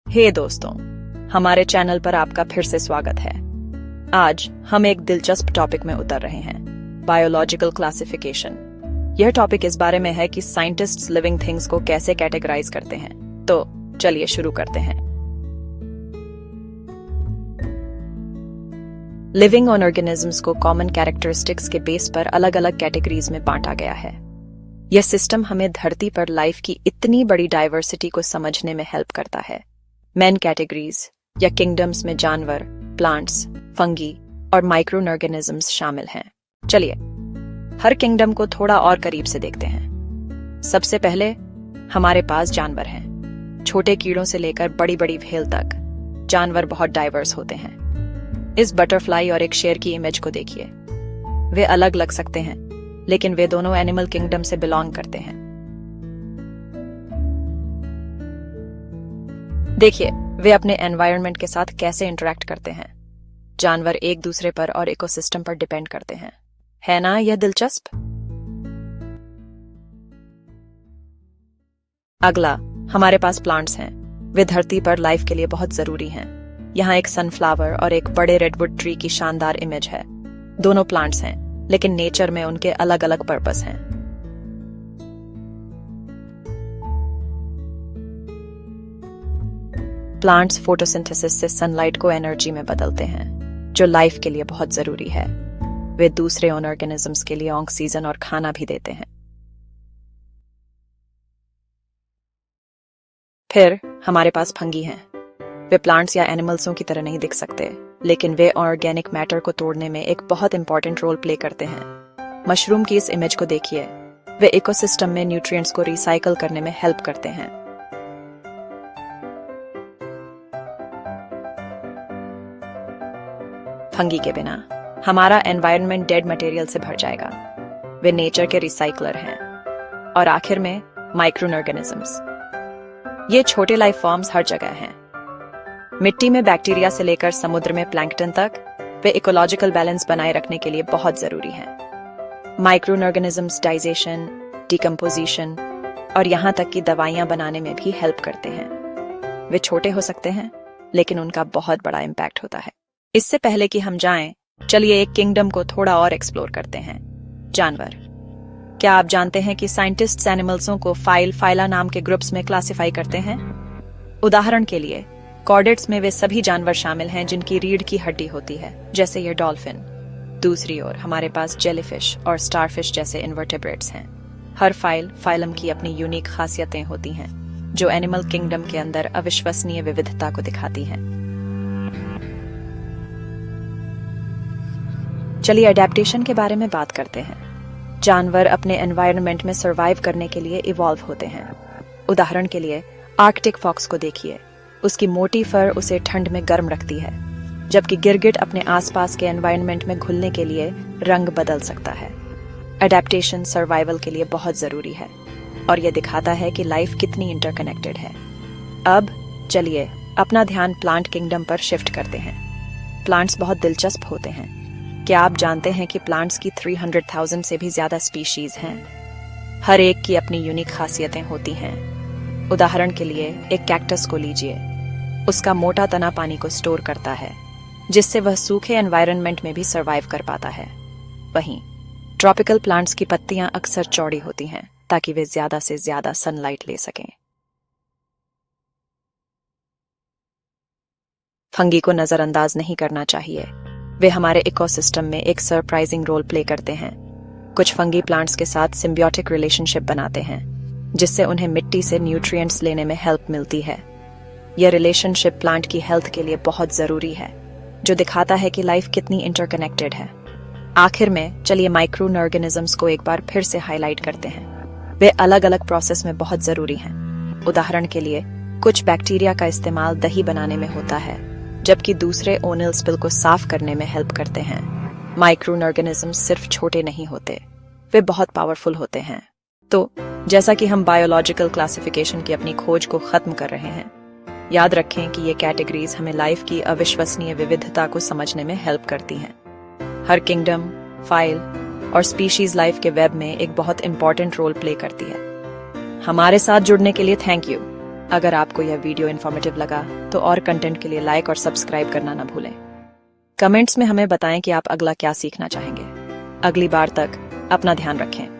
हे दोस्तों, हमारे चैनल पर आपका फिर से स्वागत है। आज हम एक दिलचस्प टॉपिक में उतर रहे हैं, बायोलॉजिकल क्लासिफिकेशन। यह टॉपिक इस बारे में है कि साइंटिस्ट्स लिविंग थिंग्स को कैसे कैटेगराइज करते हैं। तो चलिए शुरू करते हैं। लिविंग ऑर्गेनिजम्स को कॉमन कैरेक्टरिस्टिक्स के बेस पर अलग अलग कैटेगरीज में बांटा गया है। यह सिस्टम हमें धरती पर लाइफ की इतनी बड़ी डाइवर्सिटी को समझने में हेल्प करता है। मेन कैटेगरीज या किंगडम्स में जानवर, प्लांट्स, फंगी और माइक्रो ऑर्गेनिजम्स शामिल हैं। चलिए हर किंगडम को थोड़ा और करीब से देखते हैं। सबसे पहले हमारे पास जानवर हैं। छोटे कीड़ों से लेकर बड़ी बड़ी व्हेल तक जानवर बहुत डाइवर्स होते हैं। इस बटरफ्लाई और एक शेर की इमेज को देखिए। वे अलग लग सकते हैं, लेकिन वे दोनों एनिमल किंगडम से बिलोंग करते हैं। देखिए वे अपने एनवायरनमेंट के साथ कैसे इंटरेक्ट करते हैं। जानवर एक दूसरे पर और इकोसिस्टम पर डिपेंड करते हैं। है ना यह दिलचस्प? अगला हमारे पास प्लांट्स हैं। वे धरती पर लाइफ के लिए बहुत जरूरी हैं। यहाँ एक सनफ्लावर और एक बड़े रेडवुड ट्री की शानदार इमेज है। दोनों प्लांट्स हैं, लेकिन नेचर में उनके अलग अलग पर्पस हैं। प्लांट्स फोटोसिंथेसिस से सनलाइट को एनर्जी में बदलते हैं, जो लाइफ के लिए बहुत जरूरी है। वे दूसरे ऑर्गेनिजम्स के लिए ऑक्सीजन और खाना भी देते हैं। फिर हमारे पास फंगी हैं। वे प्लांट्स या एनिमल्सों की तरह नहीं दिख सकते, लेकिन वे ऑर्गेनिक मैटर को तोड़ने में एक बहुत इंपॉर्टेंट रोल प्ले करते हैं। मशरूम की इस इमेज को देखिए। वे इकोसिस्टम में न्यूट्रिएंट्स को रिसाइकल करने में हेल्प करते हैं। फंगी के बिना हमारा एनवायरनमेंट डेड मटेरियल से भर जाएगा। वे नेचर के रिसाइकलर हैं। और आखिर में माइक्रो ऑर्गेनिजम्स। ये छोटे लाइफ फॉर्म्स हर जगह हैं। मिट्टी में बैक्टीरिया से लेकर समुद्र में प्लैंकटन तक वे इकोलॉजिकल बैलेंस बनाए रखने के लिए बहुत जरूरी हैं। माइक्रो ऑर्गेनिजम्स डाइजेशन, डिकम्पोजिशन और यहाँ तक कि दवाइयाँ बनाने में भी हेल्प करते हैं। वे छोटे हो सकते हैं, लेकिन उनका बहुत बड़ा इम्पैक्ट होता है। इससे पहले कि हम जाएं, चलिए एक किंगडम को थोड़ा और एक्सप्लोर करते हैं, जानवर। क्या आप जानते हैं कि साइंटिस्ट्स एनिमल्सों को फाइला नाम के ग्रुप्स में क्लासिफाई करते हैं? उदाहरण के लिए कॉर्डेट्स में वे सभी जानवर शामिल हैं जिनकी रीढ़ की हड्डी होती है, जैसे ये डॉल्फिन। दूसरी ओर हमारे पास जेलीफिश और स्टारफिश जैसे इन्वर्टेब्रेट्स हैं। हर फाइलम की अपनी यूनिक खासियतें होती हैं, जो एनिमल किंगडम के अंदर अविश्वसनीय विविधता को दिखाती हैं। चलिए अडेप्टेशन के बारे में बात करते हैं। जानवर अपने एनवायरनमेंट में सरवाइव करने के लिए इवॉल्व होते हैं। उदाहरण के लिए आर्कटिक फॉक्स को देखिए। उसकी मोटी फर उसे ठंड में गर्म रखती है, जबकि गिरगिट अपने आसपास के एनवायरनमेंट में घुलने के लिए रंग बदल सकता है। अडेप्टेशन सर्वाइवल के लिए बहुत जरूरी है, और यह दिखाता है कि लाइफ कितनी इंटरकनेक्टेड है। अब चलिए अपना ध्यान प्लांट किंगडम पर शिफ्ट करते हैं। प्लांट्स बहुत दिलचस्प होते हैं। क्या आप जानते हैं कि प्लांट्स की 300,000 से भी ज्यादा स्पीशीज हैं? हर एक की अपनी यूनिक खासियतें होती हैं। उदाहरण के लिए एक कैक्टस को लीजिए। उसका मोटा तना पानी को स्टोर करता है, जिससे वह सूखे एनवायरनमेंट में भी सरवाइव कर पाता है। वहीं ट्रॉपिकल प्लांट्स की पत्तियां अक्सर चौड़ी होती हैं, ताकि वे ज्यादा से ज्यादा सनलाइट ले सकें। फंगी को नजरअंदाज नहीं करना चाहिए। वे हमारे इकोसिस्टम में एक सरप्राइजिंग रोल प्ले करते हैं। कुछ फंगी प्लांट्स के साथ सिम्बियोटिक रिलेशनशिप बनाते हैं, जिससे उन्हें मिट्टी से न्यूट्रिएंट्स लेने में हेल्प मिलती है। यह रिलेशनशिप प्लांट की हेल्थ के लिए बहुत जरूरी है, जो दिखाता है कि लाइफ कितनी इंटरकनेक्टेड है। आखिर में चलिए माइक्रो ऑर्गेनिजम्स को एक बार फिर से हाईलाइट करते हैं। वे अलग अलग प्रोसेस में बहुत जरूरी हैं। उदाहरण के लिए कुछ बैक्टीरिया का इस्तेमाल दही बनाने में होता है, जबकि दूसरे ओनल स्पिल को साफ करने में हेल्प करते हैं। माइक्रो ऑर्गेनिजम्स सिर्फ छोटे नहीं होते, वे बहुत पावरफुल होते हैं। तो जैसा कि हम बायोलॉजिकल क्लासिफिकेशन की अपनी खोज को खत्म कर रहे हैं, याद रखें कि ये कैटेगरीज हमें लाइफ की अविश्वसनीय विविधता को समझने में हेल्प करती हैं। हर किंगडम, फाइल और स्पीशीज लाइफ के वेब में एक बहुत इंपॉर्टेंट रोल प्ले करती है। हमारे साथ जुड़ने के लिए थैंक यू। अगर आपको यह वीडियो इन्फॉर्मेटिव लगा तो और कंटेंट के लिए लाइक और सब्सक्राइब करना ना भूलें। कमेंट्स में हमें बताएं कि आप अगला क्या सीखना चाहेंगे। अगली बार तक अपना ध्यान रखें।